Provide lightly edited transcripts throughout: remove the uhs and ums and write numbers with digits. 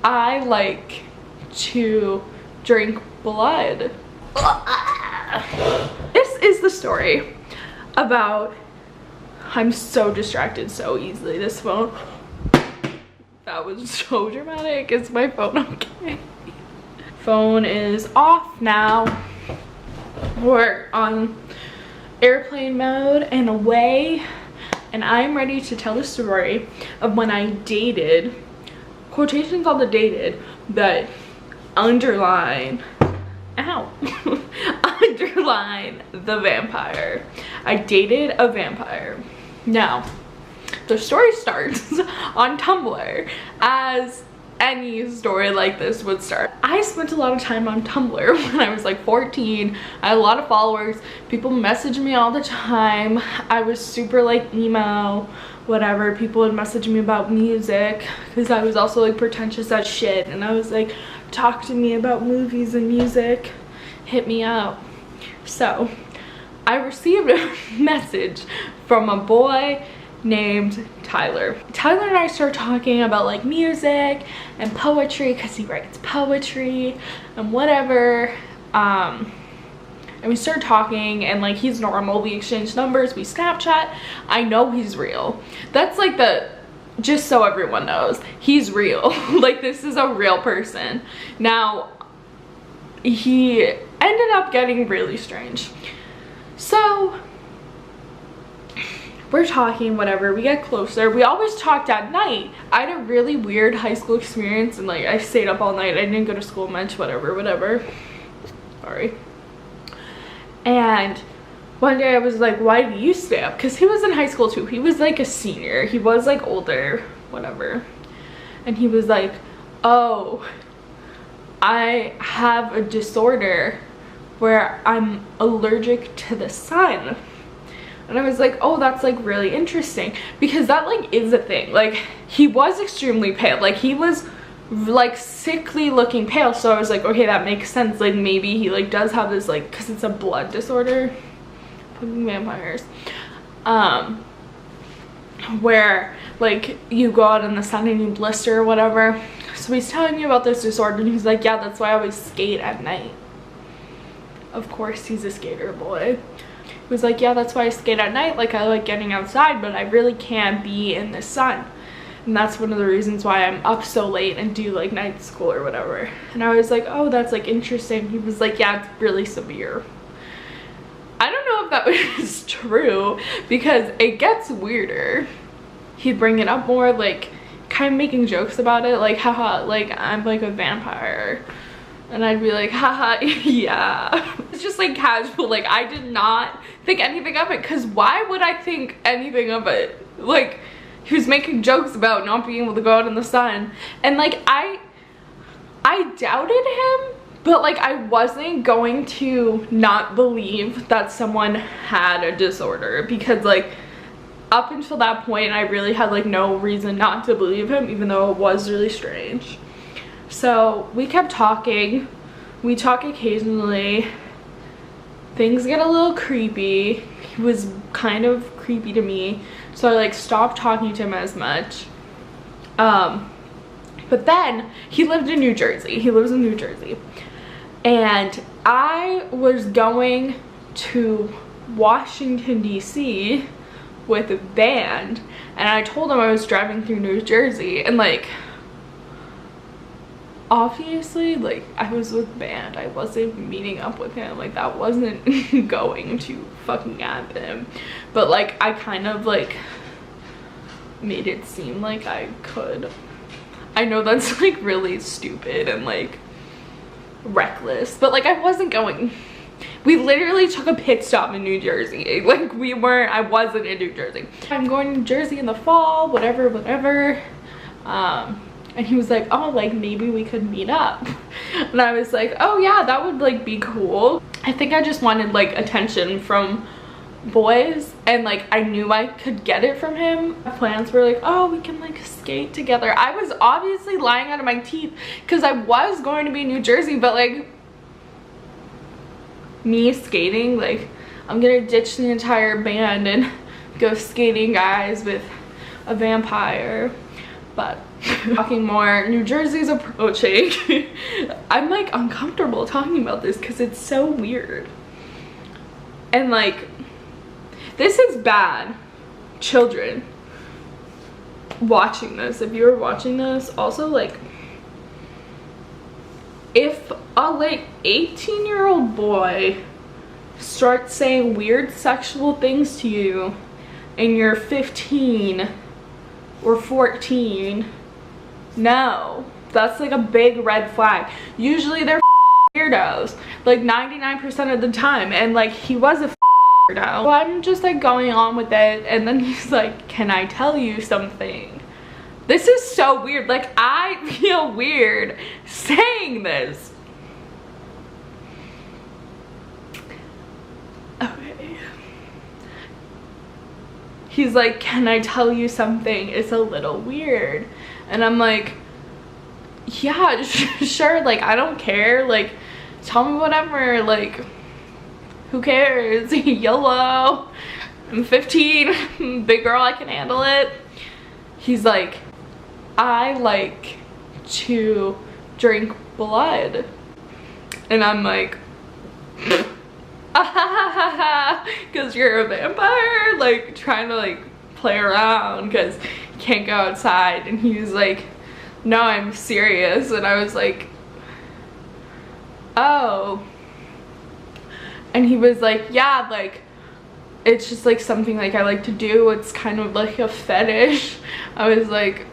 I like to drink blood. This is the story about, I'm so distracted so easily. This phone, that was so dramatic. Is my phone okay? Phone is off now. We're on airplane mode and away, and I'm ready to tell the story of when I dated, quotations on the dated, but underline, ow, underline the vampire. I dated a vampire. Now, the story starts on Tumblr, as any story like this would start. I spent a lot of time on Tumblr when I was like 14. I had a lot of followers. People messaged me all the time. I was super like emo, whatever. People would message me about music because I was also like pretentious as shit, and I was like, talk to me about movies and music, hit me up. So I received a message from a boy named Tyler. Tyler and I started talking about like music and poetry because he writes poetry and whatever. And we started talking, and like he's normal. We exchanged numbers, we Snapchat. I know he's real. That's like just so everyone knows, he's real. Like, this is a real person. Now, he ended up getting really strange. So we're talking, whatever, we get closer. We always talked at night. I had a really weird high school experience, and like I stayed up all night. I didn't go to school much, whatever. Sorry. And one day I was like, why do you stay up? Because he was in high school too. He was like a senior. He was like older, whatever. And he was like, oh, I have a disorder where I'm allergic to the sun. And I was like, oh, that's like really interesting, because that like is a thing. Like, he was extremely pale. Like, he was like sickly looking pale. So I was like, okay, that makes sense. Like, maybe he like does have this, like, because it's a blood disorder. Fucking vampires. Where like you go out in the sun and you blister or whatever. So he's telling me about this disorder, and he's like, yeah, that's why I always skate at night. Of course, he's a skater boy. He was like, yeah, that's why I skate at night. Like, I like getting outside, but I really can't be in the sun. And that's one of the reasons why I'm up so late and do like night school or whatever. And I was like, oh, that's like interesting. He was like, yeah, it's really severe. I don't know if that was true, because it gets weirder. He'd bring it up more, like kind of making jokes about it, like, haha, like I'm like a vampire. And I'd be like, haha, yeah. It's just like casual. Like, I did not think anything of it, because why would I think anything of it? Like, he was making jokes about not being able to go out in the sun. And like, I doubted him, but like I wasn't going to not believe that someone had a disorder, because like up until that point I really had like no reason not to believe him, even though it was really strange. So we kept talking. We talk occasionally. Things get a little creepy. He was kind of creepy to me, so I like stopped talking to him as much. But then he lived in New Jersey. He lives in New Jersey. And I was going to Washington, D.C. with a band, and I told him I was driving through New Jersey, and like, obviously, like, I was with band. I wasn't meeting up with him. Like, that wasn't going to fucking happen. But like, I kind of like made it seem like I could. I know that's like really stupid and like reckless, but like, I wasn't going. We literally took a pit stop in New Jersey. Like, I wasn't in New Jersey. I'm going to New Jersey in the fall, whatever. And he was like, oh, like maybe we could meet up. And I was like, oh yeah, that would like be cool. I think I just wanted like attention from boys, and like I knew I could get it from him. My plans were like, oh, we can like skate together. I was obviously lying out of my teeth, because I was going to be in New Jersey, but like, me skating, like, I'm gonna ditch the entire band and go skating, guys, with a vampire. But Talking more, New Jersey's approaching. I'm like uncomfortable talking about this because it's so weird. And like, this is bad. Children watching this, if you're watching this, also like, if a like 18-year-old boy starts saying weird sexual things to you and you're 15 or 14, no, that's like a big red flag. Usually they're weirdos, like 99% of the time, and like he was a weirdo. So I'm just like going on with it, and then he's like, can I tell you something? This is so weird. Like, I feel weird saying this. Okay. He's like, can I tell you something? It's a little weird. And I'm like, yeah, sure, like, I don't care, like, tell me whatever, like, who cares? YOLO. I'm 15, big girl, I can handle it. He's like, I like to drink blood. And I'm like, because you're a vampire, like trying to like play around because you can't go outside. And he was like, no, I'm serious. And I was like, oh. And he was like, yeah, like it's just like something like I like to do, it's kind of like a fetish. I was like,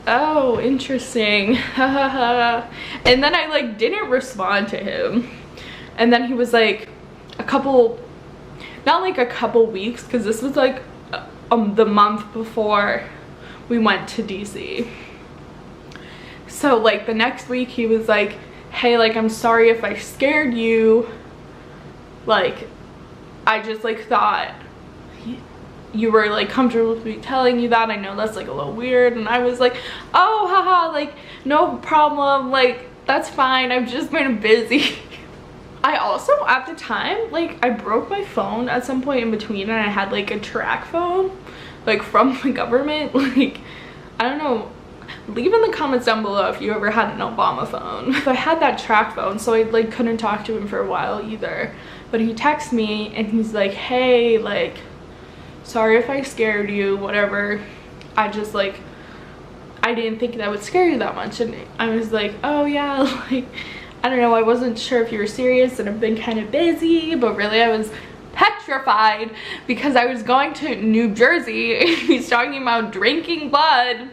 oh, interesting. And then I like didn't respond to him. And then he was like a couple, not like a couple weeks, because this was like the month before we went to DC. So like the next week he was like, hey, like I'm sorry if I scared you, like I just like thought you were like comfortable with me telling you that. I know that's like a little weird. And I was like, oh, haha, like no problem, like that's fine, I've just been busy. I also at the time, like I broke my phone at some point in between, and I had like a track phone like from the government. Like I don't know, leave in the comments down below if you ever had an Obama phone. So I had that track phone, so I like couldn't talk to him for a while either. But he texts me and he's like, hey, like sorry if I scared you, whatever, I just like, I didn't think that would scare you that much. And I was like, oh yeah, like I don't know, I wasn't sure if you were serious and I've been kind of busy. But really I was petrified because I was going to New Jersey and he's talking about drinking blood.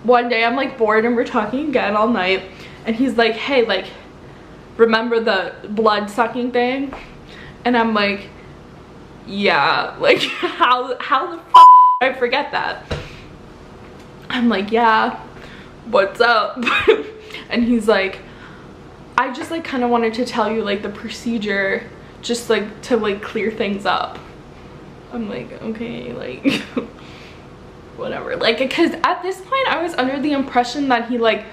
One day I'm like bored and we're talking again all night, and he's like, hey, like remember the blood sucking thing? And I'm like, yeah, like how the f did I forget that? I'm like, yeah, what's up? And he's like, I just like kind of wanted to tell you like the procedure, just like to like clear things up. I'm like, okay, like whatever, like because at this point I was under the impression that he like,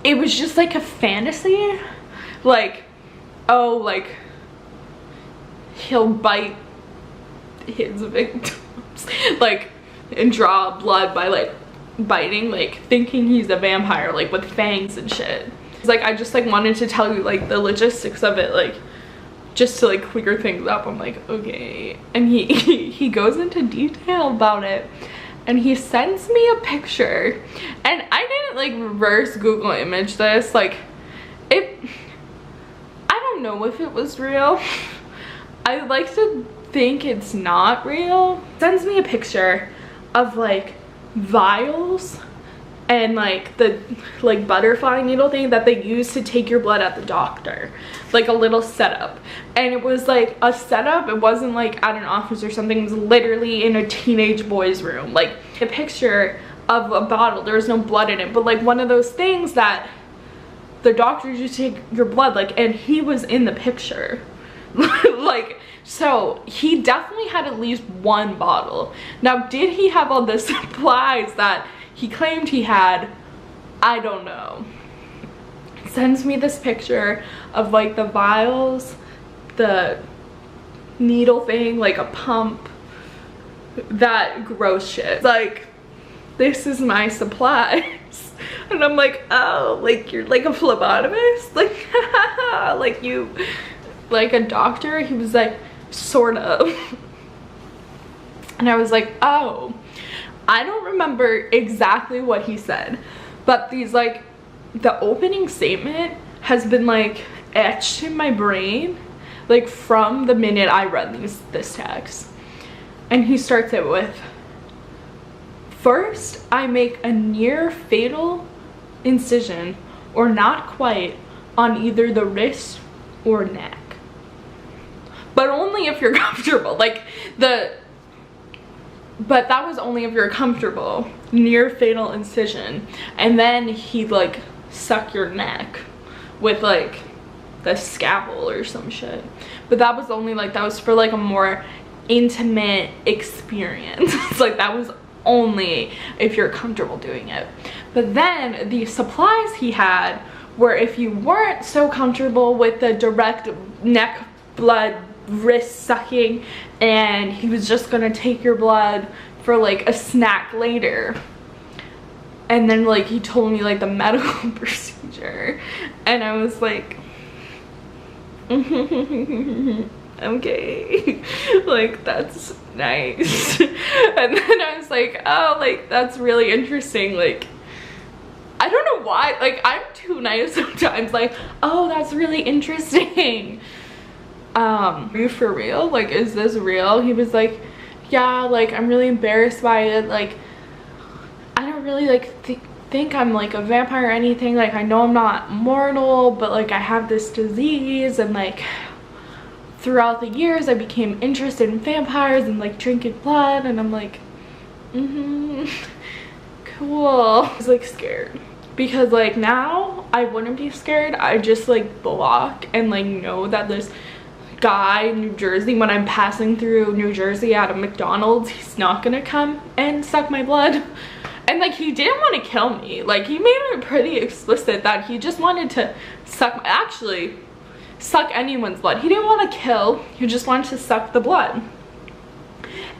it was just like a fantasy, like, oh, like he'll bite his victims like and draw blood by like biting, like thinking he's a vampire like with fangs and shit. It's like I just like wanted to tell you like the logistics of it, like just to like clear things up. I'm like, okay. And he goes into detail about it, and he sends me a picture, and I didn't like reverse Google image this, like it, I don't know if it was real. I like to think it's not real. Sends me a picture of like vials and like the like butterfly needle thing that they use to take your blood at the doctor, like a little setup. And it was like a setup, it wasn't like at an office or something, it was literally in a teenage boy's room, like a picture of a bottle. There was no blood in it, but like one of those things that the doctors used to take your blood, like, and he was in the picture. Like, so he definitely had at least one bottle. Now, did he have all the supplies that he claimed he had? I don't know. Sends me this picture of like the vials, the needle thing, like a pump, that gross shit. Like, this is my supplies. And I'm like, oh, like you're like a phlebotomist? Like, like you, like a doctor? He was like, sort of. And I was like, oh. I don't remember exactly what he said, but these like, the opening statement has been like etched in my brain, like from the minute I read this text. And he starts it with, first, I make a near fatal incision, or not quite, on either the wrist or neck. But only if you're comfortable. Like, but that was only if you're comfortable. Near fatal incision. And then he'd like suck your neck with like the scalpel or some shit. But that was only like, that was for like a more intimate experience. It's like that was only if you're comfortable doing it. But then the supplies he had were if you weren't so comfortable with the direct neck blood wrist sucking, and he was just gonna take your blood for like a snack later. And then like he told me like the medical procedure, and I was like okay, like that's nice. And then I was like, oh, like that's really interesting. Like I don't know why, like I'm too nice sometimes. Like, oh, that's really interesting. Are you for real? Like, is this real? He was like, yeah, like I'm really embarrassed by it. Like I don't really like think I'm like a vampire or anything. Like I know I'm not mortal, but like I have this disease, and like throughout the years I became interested in vampires and like drinking blood. And I'm like, cool. I was like scared, because like now I wouldn't be scared. I just like block and like know that this guy in New Jersey, when I'm passing through New Jersey at a McDonald's, he's not gonna come and suck my blood. And like he didn't want to kill me. Like he made it pretty explicit that he just wanted to suck anyone's blood. He didn't want to kill, he just wanted to suck the blood.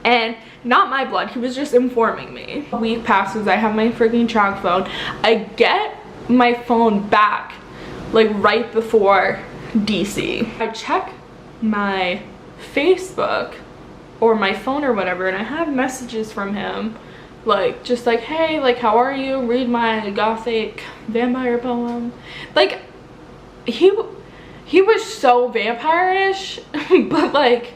And not my blood, he was just informing me. A week passes, I have my freaking track phone. I get my phone back like right before DC. I check my Facebook or my phone or whatever, and I have messages from him like just like, hey, like how are you, read my gothic vampire poem. Like he was so vampire-ish. But like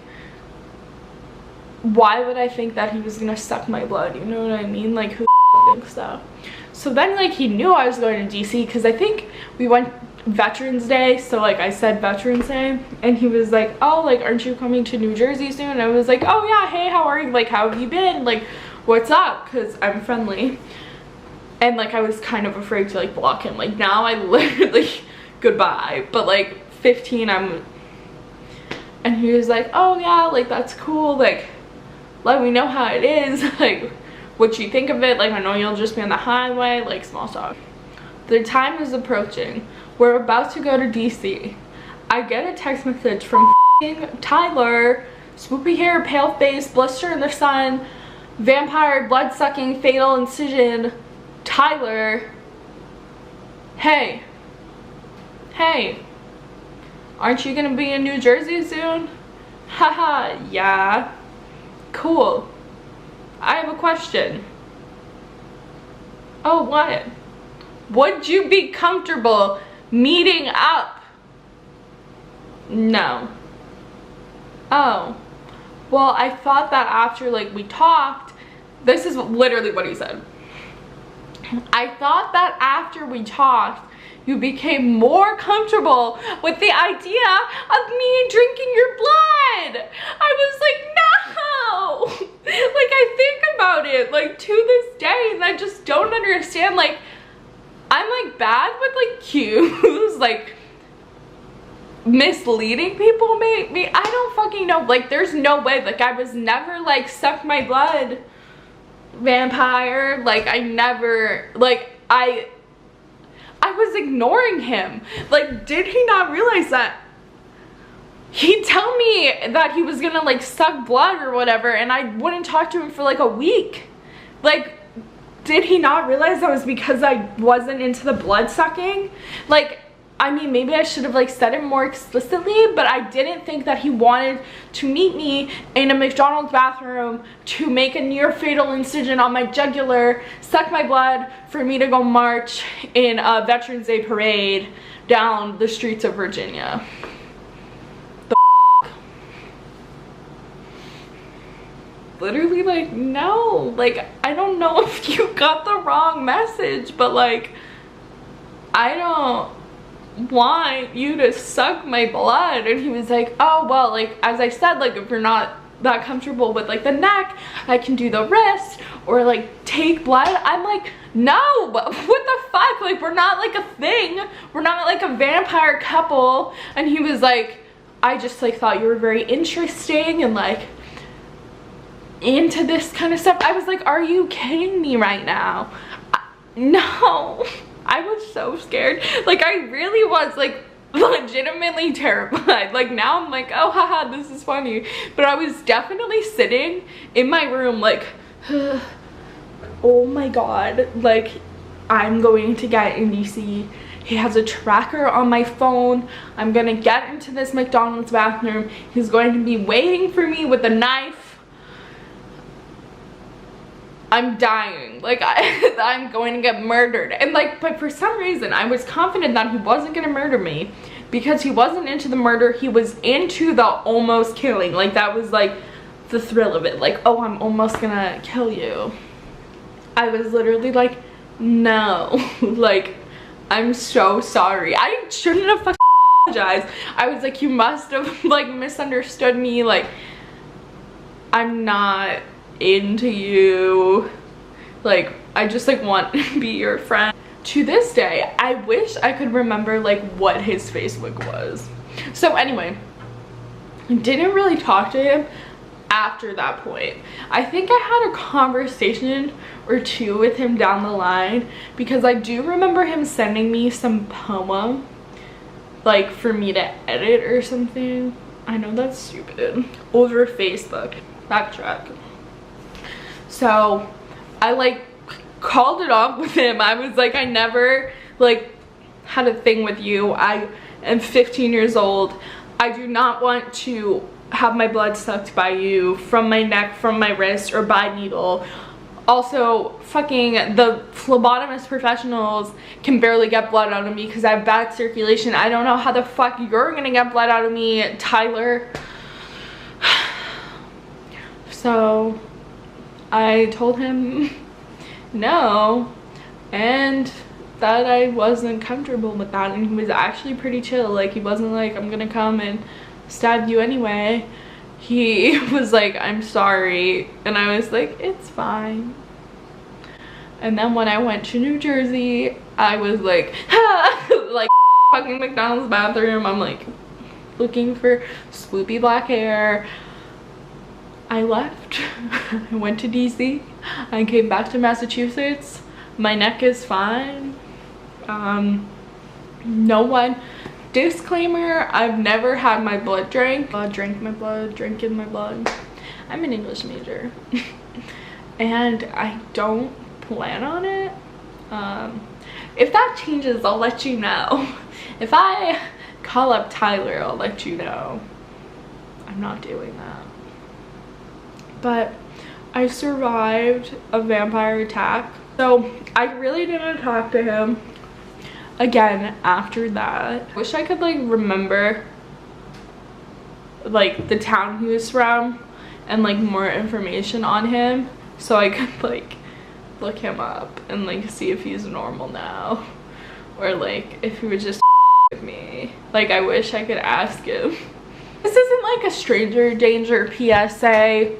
why would I think that he was gonna suck my blood? You know what I mean? Like who thinks that? So then like he knew I was going to DC, because I think we went Veterans Day, so like I said Veterans Day, and he was like, oh, like aren't you coming to New Jersey soon? And I was like, oh yeah, hey, how are you, like how have you been, like what's up, because I'm friendly. And like I was kind of afraid to like block him. Like now I literally goodbye, but like 15 and he was like, oh yeah, like that's cool, like let me know how it is, like what you think of it, like I know you'll just be on the highway, like small talk. The time is approaching. We're about to go to DC. I get a text message from Tyler, swoopy hair, pale face, blister in the sun, vampire, blood sucking, fatal incision. Tyler, hey, aren't you gonna be in New Jersey soon? Haha, yeah, cool. I have a question. Oh, what? Would you be comfortable meeting up? No. Oh, well, I thought that after like we talked, this is literally what he said. I thought that after we talked, you became more comfortable with the idea of me drinking your blood. I was like, no. Like I think about it like to this day, and I just don't understand. Like I'm like bad with like cues, like misleading people maybe, I don't fucking know. Like there's no way, like I was never like suck my blood vampire. Like I never, like I was ignoring him. Like did he not realize that he'd tell me that he was gonna like suck blood or whatever, and I wouldn't talk to him for like a week? Like did he not realize that was because I wasn't into the blood sucking? Like, I mean, maybe I should have like said it more explicitly, but I didn't think that he wanted to meet me in a McDonald's bathroom to make a near fatal incision on my jugular, suck my blood for me to go march in a Veterans Day parade down the streets of Virginia. Literally, like, no, like, I don't know if you got the wrong message, but like, I don't want you to suck my blood. And he was like, oh well, like, as I said, like, if you're not that comfortable with like the neck, I can do the wrist or like take blood. I'm like, no, what the fuck, like, we're not like a thing, we're not like a vampire couple. And he was like, I just like thought you were very interesting and like into this kind of stuff. I was like, are you kidding me right now? No. I was so scared. Like, I really was like legitimately terrified. Like, now I'm like, oh haha, this is funny. But I was definitely sitting in my room like, oh my god, like, I'm going to get in DC. He has a tracker on my phone. I'm gonna get into this McDonald's bathroom. He's going to be waiting for me with a knife. I'm dying. Like, I'm going to get murdered. And like, but for some reason I was confident that he wasn't gonna murder me because he wasn't into the murder, he was into the almost killing. Like, that was like the thrill of it. Like, oh, I'm almost gonna kill you. I was literally like, no. Like, I'm so sorry. I shouldn't have fucking apologized. I was like, you must have like misunderstood me. Like, I'm not into you. Like, I just like want to be your friend. To this day, I wish I could remember like what his Facebook was. So anyway, I didn't really talk to him after that point. I think I had a conversation or two with him down the line because I do remember him sending me some poem like for me to edit or something. I know that's stupid. Over Facebook. Backtrack. So I like called it off with him. I was like, I never like had a thing with you. I am 15 years old. I do not want to have my blood sucked by you from my neck, from my wrist, or by needle. Also, fucking the phlebotomist professionals can barely get blood out of me because I have bad circulation. I don't know how the fuck you're gonna get blood out of me, Tyler. So I told him no, and that I wasn't comfortable with that, and he was actually pretty chill. Like, he wasn't like, I'm gonna come and stab you anyway. He was like, I'm sorry, and I was like, it's fine. And then when I went to New Jersey, I was like, like fucking McDonald's bathroom. I'm like looking for swoopy black hair. I left. I went to DC. I came back to Massachusetts. My neck is fine. No one. Disclaimer, I've never had my blood drank. Drank my blood, drink in my blood. I'm an English major. And I don't plan on it. If that changes, I'll let you know. If I call up Tyler, I'll let you know. I'm not doing that. But I survived a vampire attack. So I really didn't talk to him again after that. I wish I could like remember like the town he was from and like more information on him so I could like look him up and like see if he's normal now or like if he was just with me. Like, I wish I could ask him. This isn't like a stranger danger PSA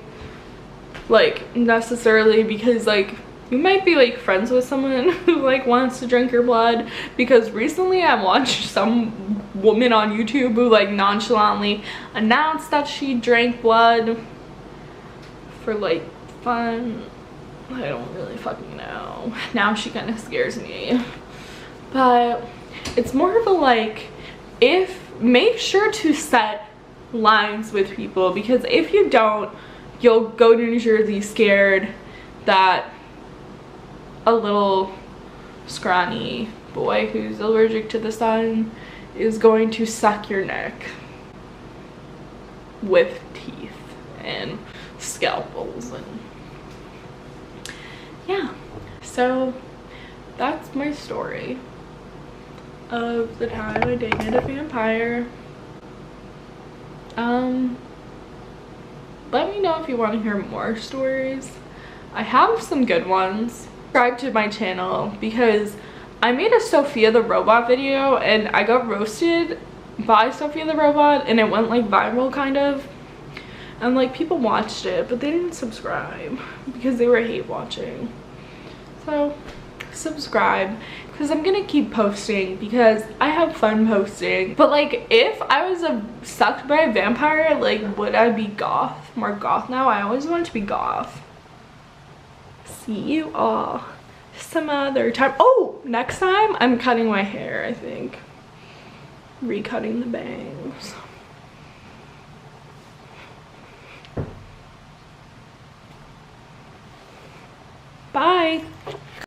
like necessarily, because like you might be like friends with someone who like wants to drink your blood, because recently I watched some woman on YouTube who like nonchalantly announced that she drank blood for like fun. I don't really fucking know. Now she kind of scares me. But it's more of a like, make sure to set lines with people, because if you don't, you'll go to New Jersey scared that a little scrawny boy who's allergic to the sun is going to suck your neck with teeth and scalpels. And yeah, so that's my story of the time I dated a vampire. Let me know if you want to hear more stories. I have some good ones. Subscribe to my channel because I made a Sophia the Robot video and I got roasted by Sophia the Robot and it went like viral kind of. And like people watched it but they didn't subscribe because they were hate watching. So subscribe because I'm gonna keep posting because I have fun posting. But like if I was sucked by a vampire, like would I be goth? More goth now? I always wanted to be goth. See you all some other time. Oh, next time I'm cutting my hair, I think. Recutting the bangs. Bye.